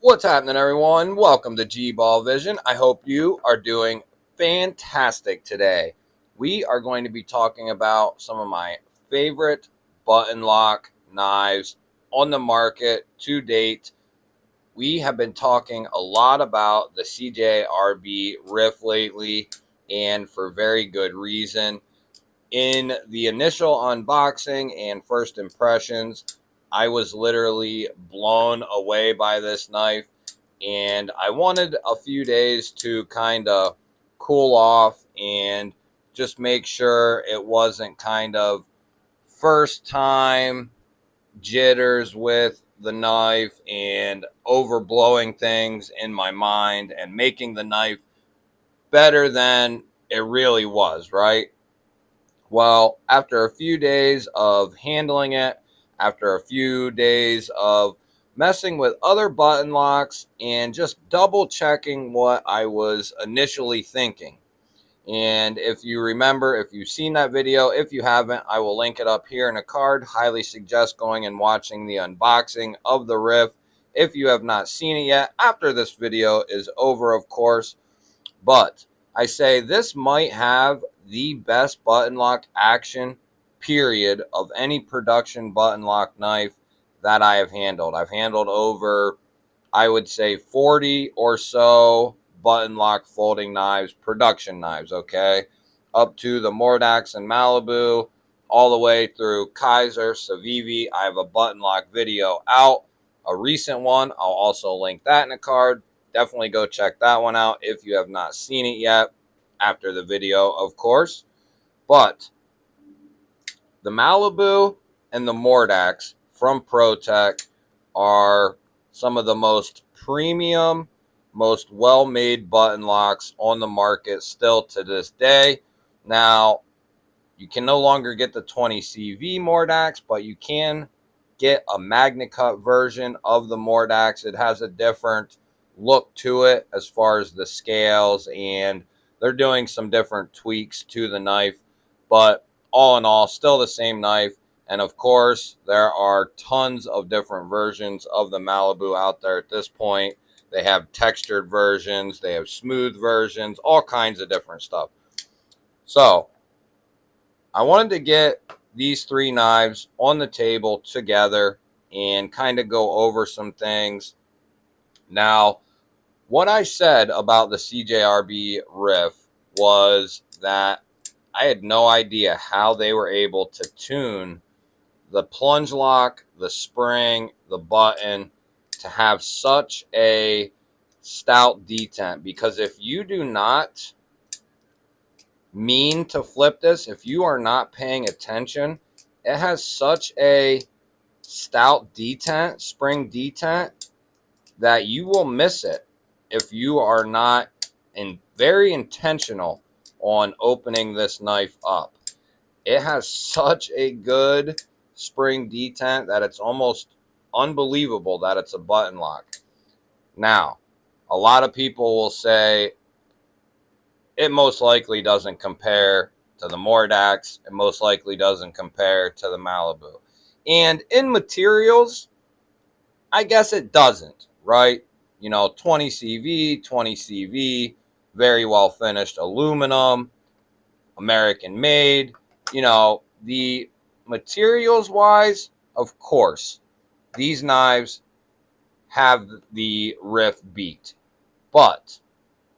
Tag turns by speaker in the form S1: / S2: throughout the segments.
S1: What's happening, everyone? Welcome to GBALL Vision. I hope you are doing fantastic today. We are going to be talking about some of my favorite button lock knives on the market to date. We have been talking a lot about the CJRB Rift lately, and for very good reason. In the initial unboxing and first impressions, I was literally blown away by this knife, and I wanted a few days to kind of cool off and just make sure it wasn't kind of first time jitters with the knife and overblowing things in my mind and making the knife better than it really was, right? Well, after a few days of handling it, after a few days of messing with other button locks and just double checking what I was initially thinking. And if you remember, if you've seen that video, if you haven't, I will link it up here in a card. Highly suggest going and watching the unboxing of the Rift if you have not seen it yet, after this video is over, of course. But I say this might have the best button lock action, period, of any production button lock knife that I have handled. I've handled over, I would say, 40 or so button lock folding knives, production knives, okay? Up to the Mordax and Malibu, all the way through Kaiser, Civivi. I have a button lock video out, a recent one. I'll also link that in a card. Definitely go check that one out if you have not seen it yet, after the video, of course. But the Malibu and the Mordax from ProTech are some of the most premium, most well-made button locks on the market still to this day. Now, you can no longer get the 20CV Mordax, but you can get a magnet cut version of the Mordax. It has a different look to it as far as the scales, and they're doing some different tweaks to the knife, but all in all, still the same knife. And of course, there are tons of different versions of the Malibu out there at this point. They have textured versions, they have smooth versions, all kinds of different stuff. So I wanted to get these three knives on the table together and kind of go over some things. Now, what I said about the CJRB Rift was that I had no idea how they were able to tune the plunge lock, the spring, the button to have such a stout detent. Because if you do not mean to flip this, if you are not paying attention, it has such a stout detent, spring detent, that you will miss it if you are not very intentional on opening this knife up. It has such a good spring detent that it's almost unbelievable that it's a button lock. Now, a lot of people will say it most likely doesn't compare to the Mordax. It most likely doesn't compare to the Malibu. And in materials, I guess it doesn't, right? 20 CV, 20 CV, very well finished aluminum, American made. The materials wise, of course, these knives have the Rift beat. But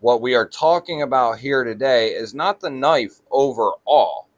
S1: what we are talking about here today is not the knife overall,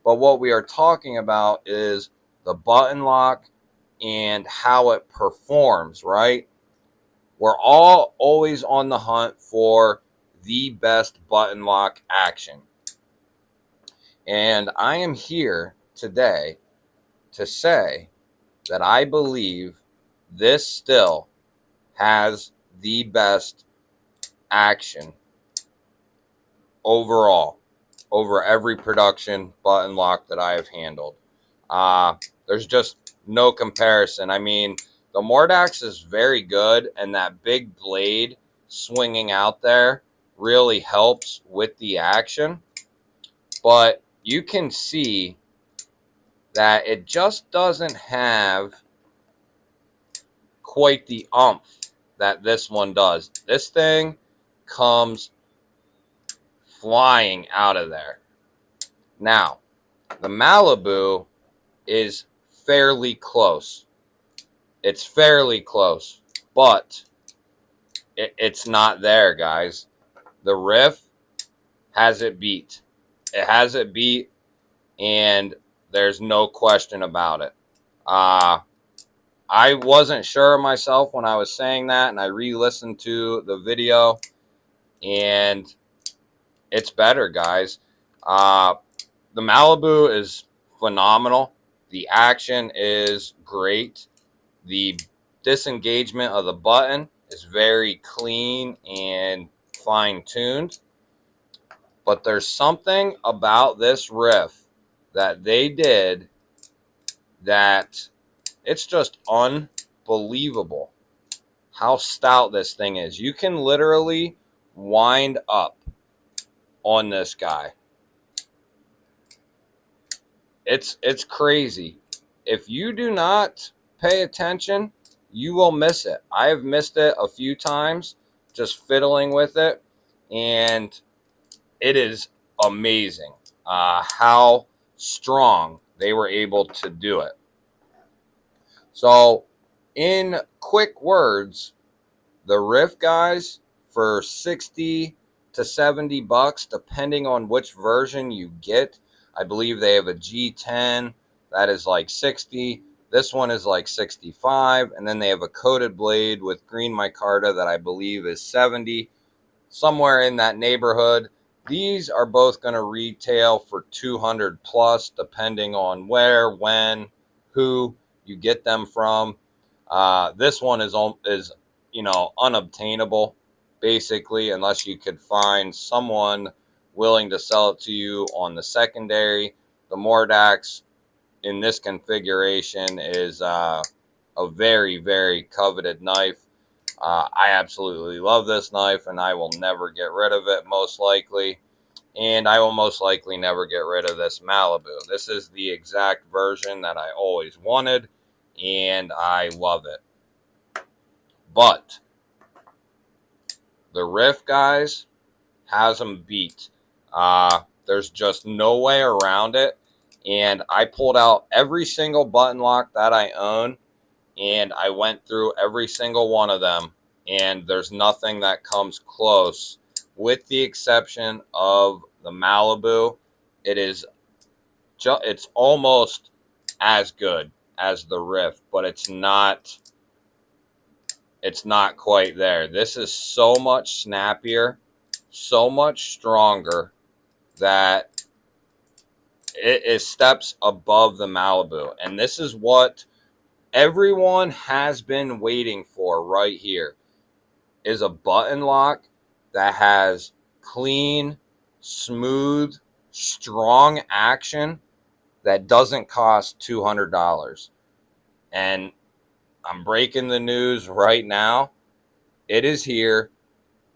S1: but what we are talking about is the button lock and how it performs, right? We're all always on the hunt for the best button lock action. And I am here today to say that I believe this still has the best action overall over every production button lock that I have handled. There's just no comparison. I mean, the Mordax is very good, and that big blade swinging out there really helps with the action. But you can see that it just doesn't have quite the oomph that this one does. This thing comes flying out of there. Now, the Malibu is fairly close. It's fairly close, but it's not there, guys. The Riff has it beat. It has it beat, and there's no question about it. I wasn't sure of myself when I was saying that, and I re-listened to the video, and it's better, guys. The Malibu is phenomenal. The action is great. The disengagement of the button is very clean and fine-tuned. But there's something about this Riff that they did that it's just unbelievable how stout this thing is. You can literally wind up on this guy. It's crazy. If you do not pay attention, you will miss it. I have missed it a few times just fiddling with it, and it is amazing how strong they were able to do it. So, in quick words, the Riff, guys, for 60 to 70 bucks, depending on which version you get. I believe they have a G10 that is like 60. This one is like 65. And then they have a coated blade with green micarta that I believe is 70. Somewhere in that neighborhood. These are both going to retail for 200 plus, depending on where, when, who you get them from. This one is unobtainable, basically, unless you could find someone willing to sell it to you on the secondary. The Mordax in this configuration is a very, very coveted knife. I absolutely love this knife, and I will never get rid of it, most likely. And I will most likely never get rid of this Malibu. This is the exact version that I always wanted, and I love it. But the Riff, guys, has them beat. There's just no way around it. And I pulled out every single button lock that I own, and I went through every single one of them, and there's nothing that comes close, with the exception of the Malibu. It's almost as good as the Riff, but it's not quite there. This is so much snappier, so much stronger, that it is steps above the Malibu. And this is what everyone has been waiting for right here, is a button lock that has clean, smooth, strong action that doesn't cost $200. And I'm breaking the news right now. It is here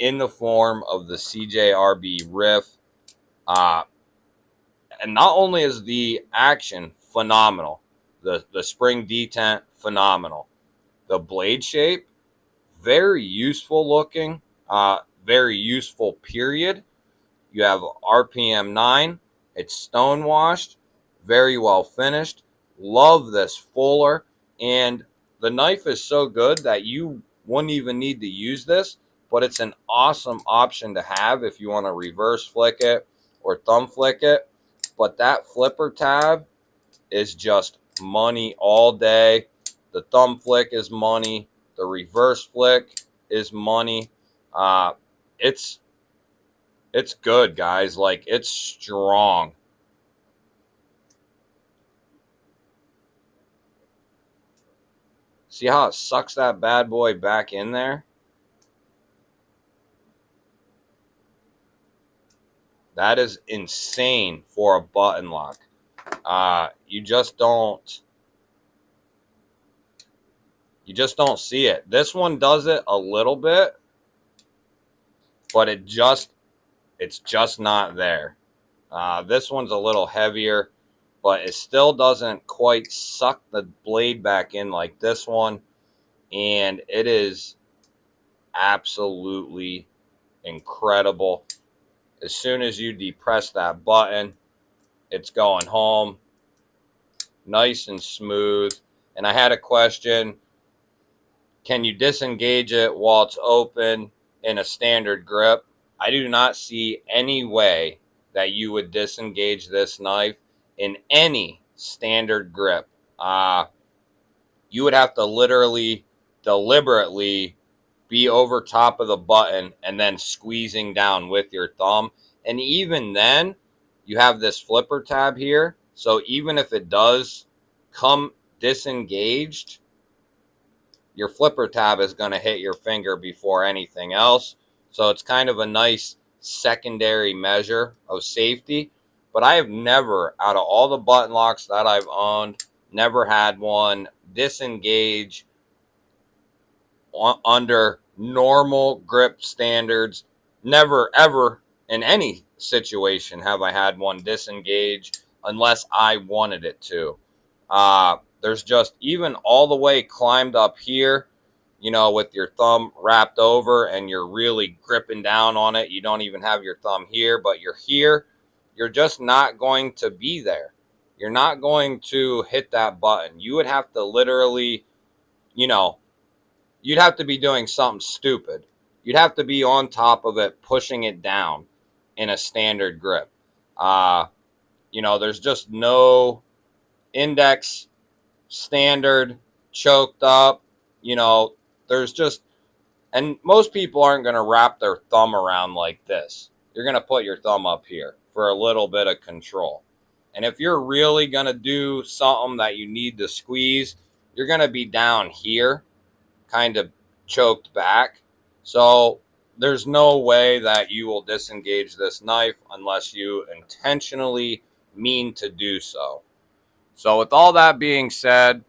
S1: in the form of the CJRB Riff. And not only is the action phenomenal, the spring detent phenomenal, the blade shape, very useful looking, very useful, period. You have RPM 9. It's stone washed, very well finished. Love this fuller. And the knife is so good that you wouldn't even need to use this, but it's an awesome option to have if you want to reverse flick it or thumb flick it. But that flipper tab is just money all day. The thumb flick is money. The reverse flick is money. It's good, guys. Like, it's strong. See how it sucks that bad boy back in there? That is insane for a button lock. You just don't see it. This one does it a little bit, but it's just not there. This one's a little heavier, but it still doesn't quite suck the blade back in like this one. And it is absolutely incredible. As soon as you depress that button, it's going home nice and smooth. And I had a question, can you disengage it while it's open in a standard grip? I do not see any way that you would disengage this knife in any standard grip. You would have to literally, deliberately be over top of the button and then squeezing down with your thumb. And even then, you have this flipper tab here. So even if it does come disengaged, your flipper tab is going to hit your finger before anything else. So it's kind of a nice secondary measure of safety. But I have never, out of all the button locks that I've owned, never had one disengage under normal grip standards. Never, ever in any situation have I had one disengage unless I wanted it to. There's just, even all the way climbed up here, you know, with your thumb wrapped over and you're really gripping down on it. You don't even have your thumb here, but you're here. You're just not going to be there. You're not going to hit that button. You would have to literally, you know, you'd have to be doing something stupid. You'd have to be on top of it, pushing it down in a standard grip. Uh, you know, there's just no index standard choked up. You know, there's just, and most people aren't going to wrap their thumb around like this. You're going to put your thumb up here for a little bit of control. And if you're really going to do something that you need to squeeze, you're going to be down here, kind of choked back. So there's no way that you will disengage this knife unless you intentionally mean to do so. So with all that being said,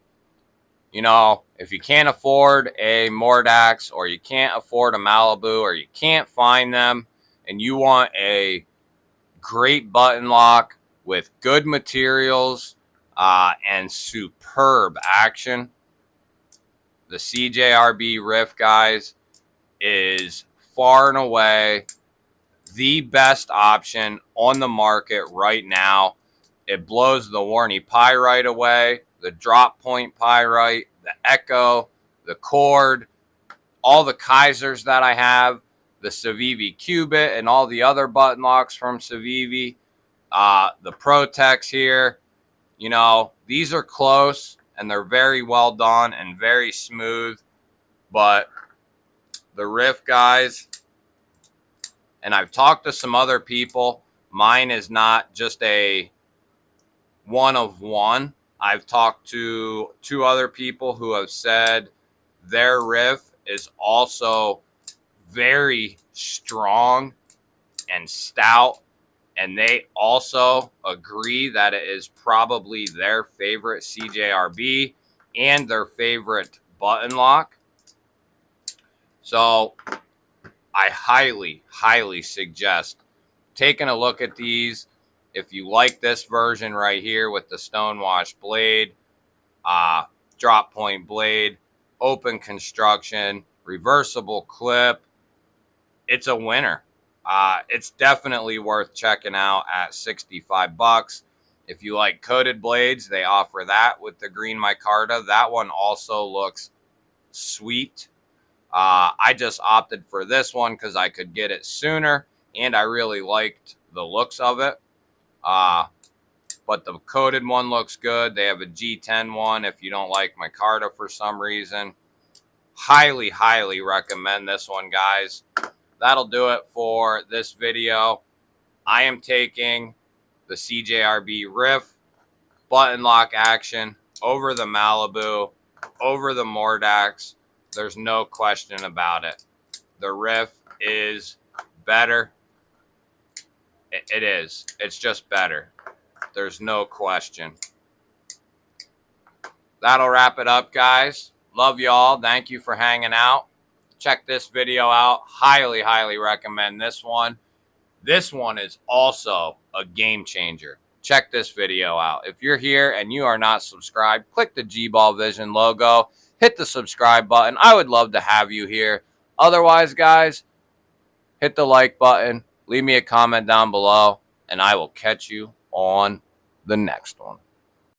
S1: you know, if you can't afford a Mordax, or you can't afford a Malibu, or you can't find them, and you want a great button lock with good materials and superb action, the CJRB Rift, guys, is far and away the best option on the market right now. It blows the Warney Pyrite away, the drop point Pyrite, the Echo, the Cord, all the Kaisers that I have, the Civivi Cubit, and all the other button locks from Civivi, the Protex here. You know, these are close and they're very well done and very smooth. But the Rift, guys, and I've talked to some other people, mine is not just a one of one. I've talked to 2 other people who have said their Rift is also very strong and stout, and they also agree that it is probably their favorite CJRB and their favorite button lock. So I highly, highly suggest taking a look at these. If you like this version right here with the stonewash blade, drop point blade, open construction, reversible clip, it's a winner. It's definitely worth checking out at 65 bucks. If you like coated blades, they offer that with the green micarta. That one also looks sweet. I just opted for this one because I could get it sooner and I really liked the looks of it. But the coated one looks good. They have a G10 one if you don't like micarta for some reason. Highly, highly recommend this one, guys. That'll do it for this video. I am taking the CJRB Rift button lock action over the Malibu, over the Mordax. There's no question about it. The Rift is better. It is. It's just better. There's no question. That'll wrap it up, guys. Love y'all. Thank you for hanging out. Check this video out. Highly, highly recommend this one. This one is also a game changer. Check this video out. If you're here and you are not subscribed, click the GBALL Vision logo. Hit the subscribe button. I would love to have you here. Otherwise, guys, hit the like button, leave me a comment down below, and I will catch you on the next one.